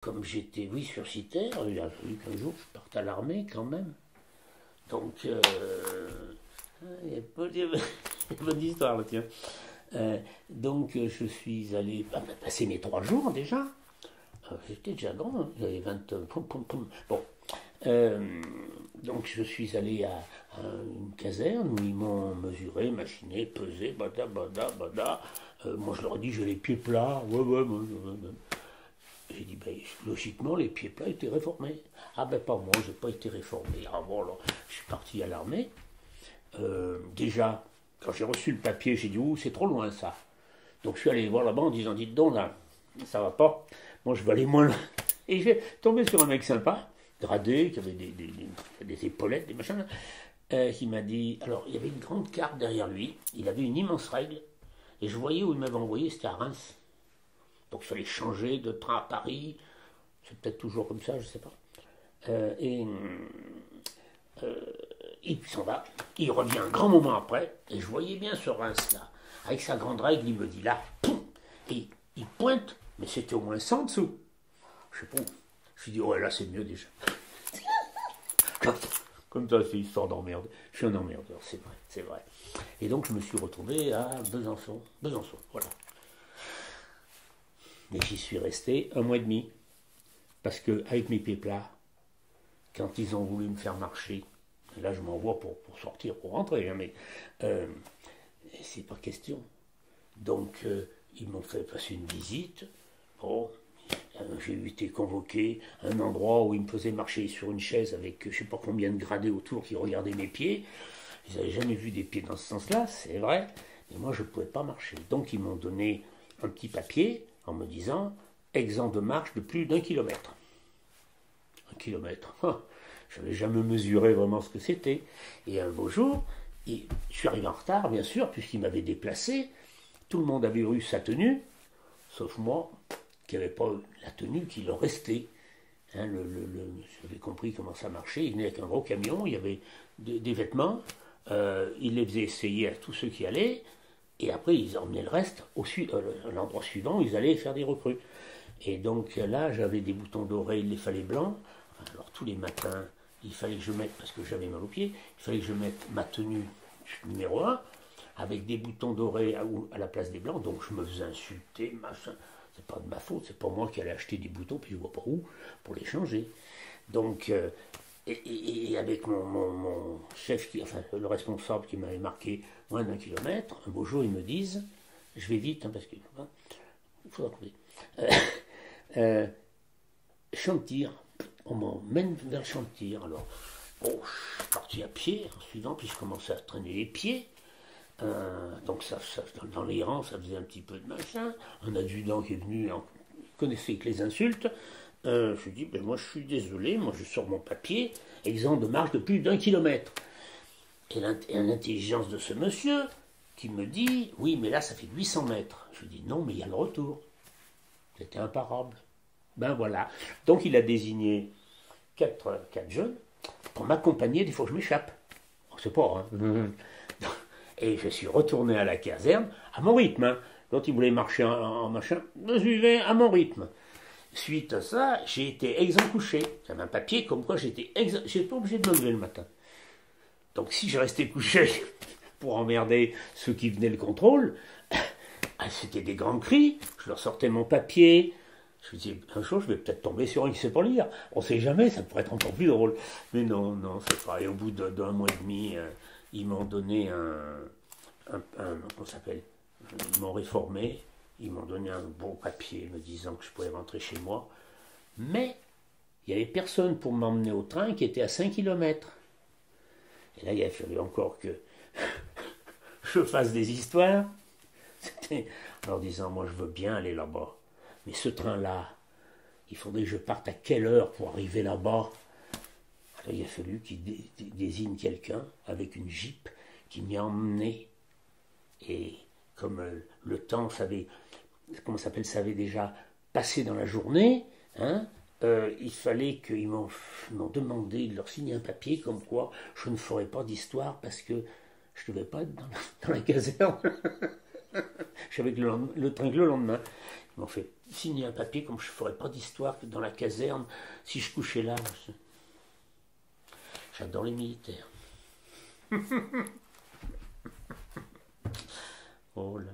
comme j'étais, oui, sursitaire, il a fallu qu'un jour je parte à l'armée quand même. Donc, il y a pas de bonne histoire là, tiens. Donc, je suis allé passer mes 3 jours déjà. J'étais déjà grand, hein, j'avais 20. Bon. Euh, donc, je suis allé à une caserne où ils m'ont mesuré, machiné, pesé, bada, bada, bada. Moi, je leur ai dit, j'ai les pieds plats. Ouais, ouais, ouais, ouais, ouais. J'ai dit, ben, logiquement, les pieds plats étaient réformés. Ah ben pas moi, j'ai pas été réformé. Ah bon, alors, je suis parti à l'armée. Déjà, quand j'ai reçu le papier, j'ai dit, ouh, c'est trop loin ça. Donc je suis allé voir là-bas en disant, dites donc là, ça va pas. Moi, je vais aller moins loin. Et j'ai tombé sur un mec sympa, gradé, qui avait des épaulettes, des machins, qui m'a dit, alors il y avait une grande carte derrière lui, il avait une immense règle, et je voyais où il m'avait envoyé, c'était à Reims. Donc il fallait changer de train à Paris. C'est peut-être toujours comme ça, je ne sais pas. Et il s'en va. Il revient un grand moment après. Et je voyais bien ce Reims-là. Avec sa grande règle, il me dit là. Poum, et il pointe. Mais c'était au moins 100 dessous. Je sais pas. Je lui dis, ouais, là, c'est mieux déjà. Comme ça, c'est histoire d'emmerde. Je suis un emmerdeur, c'est vrai, c'est vrai. Et donc, je me suis retrouvé à Besançon. Besançon, voilà. Mais j'y suis resté un mois et demi. Parce que avec mes pieds plats, quand ils ont voulu me faire marcher, et là je m'envoie pour sortir, pour rentrer, hein, mais c'est pas question. Donc ils m'ont fait passer une visite. Bon, j'ai été convoqué à un endroit où ils me faisaient marcher sur une chaise avec je sais pas combien de gradés autour qui regardaient mes pieds. Ils n'avaient jamais vu des pieds dans ce sens-là, c'est vrai. Mais moi je ne pouvais pas marcher. Donc ils m'ont donné un petit papier en me disant exempt de marche de plus d'1 kilomètre. 1 kilomètre. Je n'avais jamais mesuré vraiment ce que c'était. Et un beau jour, je suis arrivé en retard, bien sûr, puisqu'il m'avait déplacé. Tout le monde avait eu sa tenue, sauf moi, qui n'avais pas la tenue qui leur restait. Hein, j'avais compris comment ça marchait. Il venait avec un gros camion, il y avait des vêtements. Il les faisait essayer à tous ceux qui allaient. Et après, ils emmenaient le reste à l'endroit suivant, ils allaient faire des recrues. Et donc là, j'avais des boutons dorés, il les fallait blancs. Alors tous les matins, il fallait que je mette, parce que j'avais mal aux pieds, il fallait que je mette ma tenue numéro un avec des boutons dorés à la place des blancs. Donc je me faisais insulter, machin. C'est pas de ma faute, c'est pas moi qui allais acheter des boutons, puis je vois pas où, pour les changer. Donc, et avec mon chef, enfin le responsable qui m'avait marqué moins d'1 kilomètre, un beau jour ils me disent, je vais vite, hein, parce qu'il faudra trouver. Chantir, on m'emmène vers Chantir. Alors, bon, je suis parti à pied en suivant, puis je commençais à traîner les pieds. Donc dans les rangs, ça faisait un petit peu de machin. Un adjudant qui est venu, connaissait que les insultes. Je lui dis, ben moi je suis désolé, moi je sors mon papier, exempt de marche de plus d'1 kilomètre. Et l'intelligence de ce monsieur qui me dit, oui mais là ça fait 800 mètres. Je lui dis, non mais il y a le retour. C'était imparable. Ben voilà. Donc il a désigné 4 jeunes pour m'accompagner des fois que je m'échappe. On ne sait pas, hein. Et je suis retourné à la caserne à mon rythme. Hein. Quand il voulait marcher en machin, je suivais à mon rythme. Suite à ça, j'ai été exempt couché. J'avais un papier comme quoi j'étais pas obligé de me lever le matin. Donc si je restais couché pour emmerder ceux qui venaient le contrôle, c'était des grands cris. Je leur sortais mon papier. Je me disais, un jour, je vais peut-être tomber sur un qui ne sait pas lire. On ne sait jamais, ça pourrait être encore plus drôle. Mais non, non, c'est pas. Et au bout d'un mois et demi, ils m'ont donné comment ça s'appelle? Ils m'ont réformé. Ils m'ont donné un bon papier me disant que je pouvais rentrer chez moi. Mais il n'y avait personne pour m'emmener au train qui était à 5 kilomètres. Et là, il a fallu encore que je fasse des histoires. C'était en leur disant, moi, je veux bien aller là-bas. Mais ce train-là, il faudrait que je parte à quelle heure pour arriver là-bas? Alors, il a fallu qu'il désigne quelqu'un avec une jeep qui m'y a emmené. Et comme le temps savait, comment ça s'appelle, savait déjà passé dans la journée, hein, il fallait qu'ils m'ont demandé de leur signer un papier comme quoi je ne ferais pas d'histoire parce que je ne devais pas être dans la caserne. J'avais le train que le lendemain. Ils m'ont fait signer un papier comme je ne ferais pas d'histoire que dans la caserne, si je couchais là. J'adore les militaires. Oh là